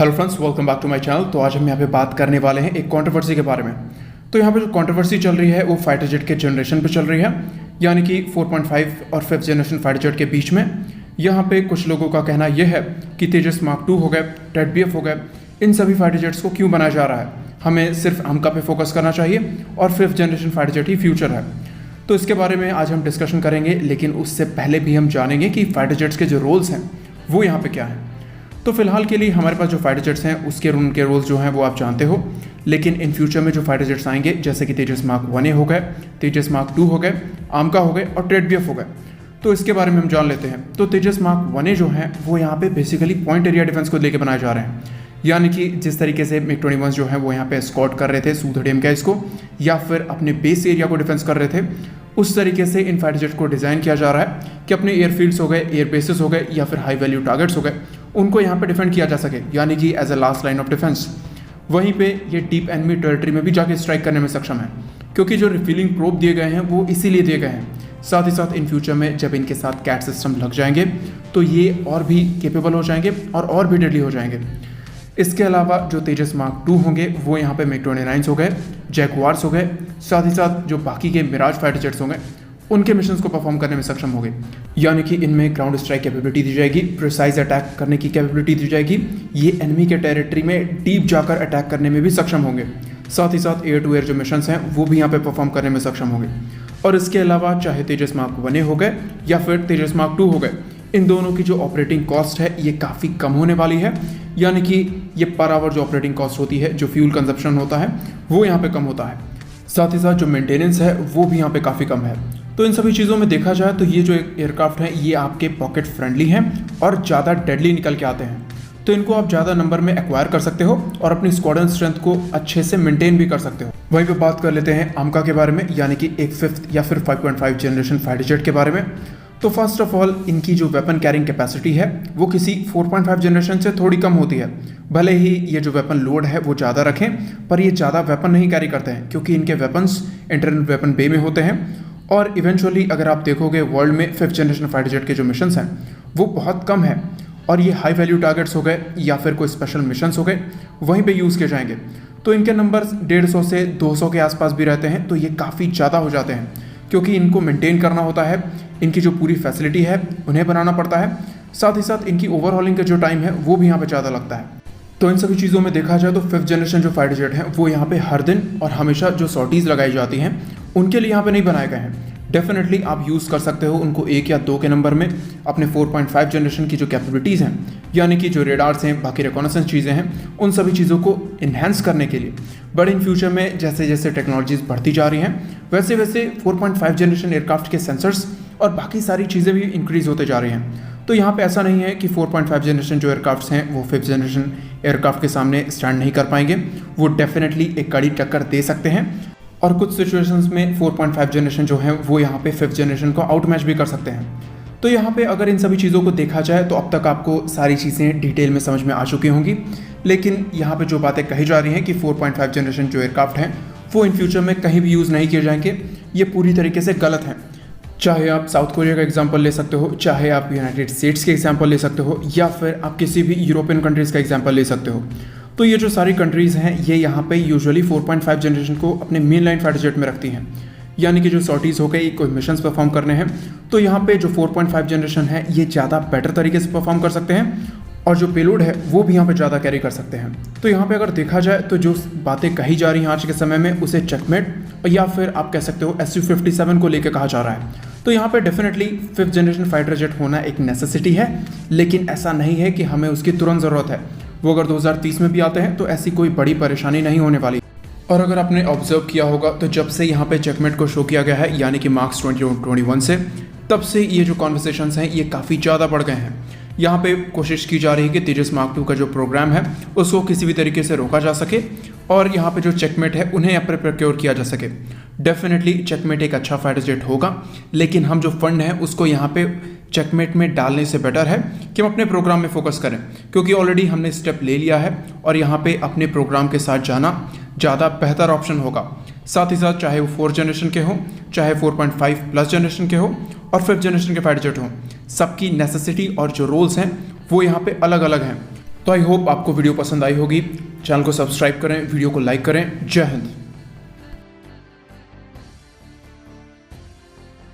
Hello friends, welcome back to my channel. तो आज हम यहाँ पे बात करने वाले हैं एक कंट्रोवर्सी के बारे में। तो यहाँ पे जो कंट्रोवर्सी चल रही है वो फाइटर जेट के जनरेशन पे चल रही है, यानी कि 4.5 और 5th जनरेशन फाइटर जेट के बीच में। यहाँ पे कुछ लोगों का कहना यह है कि तेजस मार्क 2 हो गए, टेड BF हो गए, इन सभी फाइटर जेट्स को क्यों बनाया जा रहा है, हमें सिर्फ अमका पे फोकस करना चाहिए और 5th जनरेशन फाइटर जेट ही फ्यूचर है। तो इसके बारे में आज हम डिस्कशन करेंगे, लेकिन उससे पहले भी हम जानेंगे कि फाइटर जेट्स के जो रोल्स हैं वो यहाँ पे क्या हैं। तो फिलहाल के लिए हमारे पास जो फाइटर जेट्स हैं उनके रोल्स जो हैं वो आप जानते हो, लेकिन इन फ्यूचर में जो फाइटर जेट्स आएंगे जैसे कि तेजस मार्क 1A हो गए, तेजस मार्क 2 हो गए, आमका हो गए और टेड BF हो गए, तो इसके बारे में हम जान लेते हैं। तो तेजस मार्क 1A जो है वो यहाँ पे बेसिकली पॉइंट एरिया डिफेंस को लेकर बनाए जा रहे हैं, यानी कि जिस तरीके से MiG-21 जो है वो यहाँ पे स्कॉट कर रहे थे सूथड़ियम गैस को या फिर अपने बेस एरिया को डिफेंस कर रहे थे, उस तरीके से इन फाइटर जेट को डिज़ाइन किया जा रहा है कि अपने एयरफील्ड्स हो गए, एयर बेसिस हो गए या फिर हाई वैल्यू टारगेट्स हो गए, उनको यहाँ पे डिफेंड किया जा सके, यानी कि as a last line of defence. वहीं पे ये डीप एनिमी टेरिटरी में भी जाके स्ट्राइक करने में सक्षम है, क्योंकि जो रिफिलिंग प्रोब दिए गए हैं वो इसीलिए दिए गए हैं। साथ ही साथ इन फ्यूचर में जब इनके साथ कैट सिस्टम लग जाएंगे तो ये और भी केपेबल हो जाएंगे और भी डेडली हो जाएंगे। इसके अलावा जो तेजस मार्क 2 होंगे वो यहाँ पे MiG-29 हो गए, जैगुआर्स हो गए, साथ ही साथ जो बाकी के मिराज फाइटर जेट्स होंगे उनके मिशंस को परफॉर्म करने में सक्षम होंगे, यानी कि इनमें ग्राउंड स्ट्राइक कैपेबिलिटी दी जाएगी, प्रिसाइज अटैक करने की कैपेबिलिटी दी जाएगी, ये एनिमी के टेरिटरी में डीप जाकर अटैक करने में भी सक्षम होंगे। साथ ही साथ एयर टू एयर जो मिशंस हैं वो भी यहाँ पे परफॉर्म करने में सक्षम होंगे। और इसके अलावा चाहे तेजस मार्क 1A हो गए या फिर तेजस मार्क 2 हो गए, इन दोनों की जो ऑपरेटिंग कॉस्ट है ये काफ़ी कम होने वाली है, यानी कि ये पर आवर जो ऑपरेटिंग कॉस्ट होती है, जो फ्यूल कंजप्शन होता है वो यहाँ पे कम होता है। साथ ही साथ जो मेंटेनेंस है वो भी यहाँ पे काफ़ी कम है। तो इन सभी चीज़ों में देखा जाए तो ये जो एयरक्राफ्ट हैं ये आपके पॉकेट फ्रेंडली हैं और ज़्यादा डेडली निकल के आते हैं, तो इनको आप ज़्यादा नंबर में एक्वायर कर सकते हो और अपनी स्क्वाड्रन स्ट्रेंथ को अच्छे से मेंटेन भी कर सकते हो। वहीं पे बात कर लेते हैं आमका के बारे में, यानी कि एक 5th या फिर 5.5 जनरेशन फाइटर जेट के बारे में। तो फर्स्ट ऑफ ऑल इनकी जो वेपन कैरिंग कैपेसिटी है वो किसी 4.5 जनरेशन से थोड़ी कम होती है। भले ही ये जो वेपन लोड है वो ज़्यादा रखें, पर ये ज़्यादा वेपन नहीं कैरी करते हैं, क्योंकि इनके वेपन्स इंटरनल वेपन बे में होते हैं। और इवेंचुअली अगर आप देखोगे वर्ल्ड में 5th जनरेशन फाइटर जेट के जो मिशंस हैं वो बहुत कम है, और ये हाई वैल्यू टारगेट्स हो गए या फिर कोई स्पेशल मिशंस हो गए वहीं पे यूज़ किए जाएंगे। तो इनके नंबर्स 150 से 200 के आसपास भी रहते हैं, तो ये काफ़ी ज़्यादा हो जाते हैं, क्योंकि इनको मेंटेन करना होता है, इनकी जो पूरी फैसिलिटी है उन्हें बनाना पड़ता है, साथ ही साथ इनकी ओवरहॉलिंग का जो टाइम है वो भी यहाँ पे ज़्यादा लगता है। तो इन सभी चीज़ों में देखा जाए तो 5th जनरेशन जो फाइटर जेट हैं वो यहाँ पे हर दिन और हमेशा जो सॉर्टीज़ लगाई जाती हैं उनके लिए यहाँ पे नहीं बनाए गए हैं। डेफिनेटली आप यूज़ कर सकते हो उनको 1 या 2 के नंबर में अपने 4.5 जनरेशन की जो कैपेबिलिटीज़ हैं, यानी कि जो रेडार्स हैं, बाकी रिकॉनेसेंस चीज़ें हैं, उन सभी चीज़ों को इन्हेंस करने के लिए। बट इन फ्यूचर में जैसे जैसे टेक्नोलॉजीज़ बढ़ती जा रही हैं वैसे वैसे 4.5 जनरेशन एयरक्राफ्ट के सेंसर्स और बाकी सारी चीज़ें भी इंक्रीज़ होते जा रही हैं। तो यहाँ पे ऐसा नहीं है कि 4.5 जनरेशन जो एयरक्राफ्ट्स हैं वो 5th जनरेशन एयरक्राफ्ट के सामने स्टैंड नहीं कर पाएंगे, वो डेफिनेटली एक कड़ी टक्कर दे सकते हैं, और कुछ सिचुएशंस में 4.5 जनरेशन जो है वो यहाँ पे 5th जनरेशन को आउट मैच भी कर सकते हैं। तो यहाँ पे अगर इन सभी चीज़ों को देखा जाए तो अब तक आपको सारी चीज़ें डिटेल में समझ में आ चुकी होंगी, लेकिन यहाँ पे जो बातें कही जा रही हैं कि 4.5 जनरेशन जो एयरक्राफ्ट हैं वो इन फ्यूचर में कहीं भी यूज़ नहीं किए जाएंगे, ये पूरी तरीके से गलत हैं। चाहे आप साउथ कोरिया का एग्जांपल ले सकते हो, चाहे आप यूनाइटेड स्टेट्स के एग्जांपल ले सकते हो, या फिर आप किसी भी यूरोपियन कंट्रीज़ का एग्जांपल ले सकते हो। तो ये जो सारी कंट्रीज़ हैं ये यहाँ पे यूजुअली 4.5 जनरेशन को अपने मेन लाइन फाइटर जेट में रखती हैं, यानी कि जो सॉर्टीज़ हो गई, कोई मिशंस परफॉर्म करने हैं तो यहाँ पे जो 4.5 जनरेशन है ये ज़्यादा बेटर तरीके से परफॉर्म कर सकते हैं, और जो पेलोड है वो भी यहाँ पे ज़्यादा कैरी कर सकते हैं। तो यहाँ पे अगर देखा जाए तो जो बातें कही जा रही हैं आज के समय में उसे चेकमेट या फिर आप कह सकते हो Su-57 को लेकर कहा जा रहा है। तो यहाँ पे definitely 5th generation fighter jet होना एक नेसेसिटी है, लेकिन ऐसा नहीं है कि हमें उसकी तुरंत ज़रूरत है। वो अगर 2030 में भी आते हैं तो ऐसी कोई बड़ी परेशानी नहीं होने वाली। और अगर आपने ऑब्जर्व किया होगा तो जब से यहाँ पे चेकमेट को शो किया गया है, यानी कि मार्क्स 2021 से, तब से ये जो कॉन्वर्सेशंस हैं ये काफ़ी ज़्यादा बढ़ गए हैं। यहाँ पे कोशिश की जा रही है कि तेजस मार्क 2 का जो प्रोग्राम है उसको किसी भी तरीके से रोका जा सके, और यहाँ पे जो चेकमेट है उन्हें यहाँ पर प्रोक्योर किया जा सके। डेफिनेटली चेकमेट एक अच्छा फाइटर जेट होगा, लेकिन हम जो फंड है उसको यहाँ पे चेकमेट में डालने से बेटर है कि हम अपने प्रोग्राम में फोकस करें, क्योंकि ऑलरेडी हमने स्टेप ले लिया है और यहाँ पे अपने प्रोग्राम के साथ जाना ज़्यादा बेहतर ऑप्शन होगा। साथ ही साथ चाहे वो 4th जनरेशन के हो, चाहे 4.5 प्लस जनरेशन के हो और 5th जनरेशन के फाइटर जेट हो, सबकी नेसेसिटी और जो रोल्स हैं वो यहाँ पे अलग अलग हैं। तो तो आई होप आपको वीडियो पसंद आई होगी। चैनल को सब्सक्राइब करें, वीडियो को लाइक करें। जय हिंद।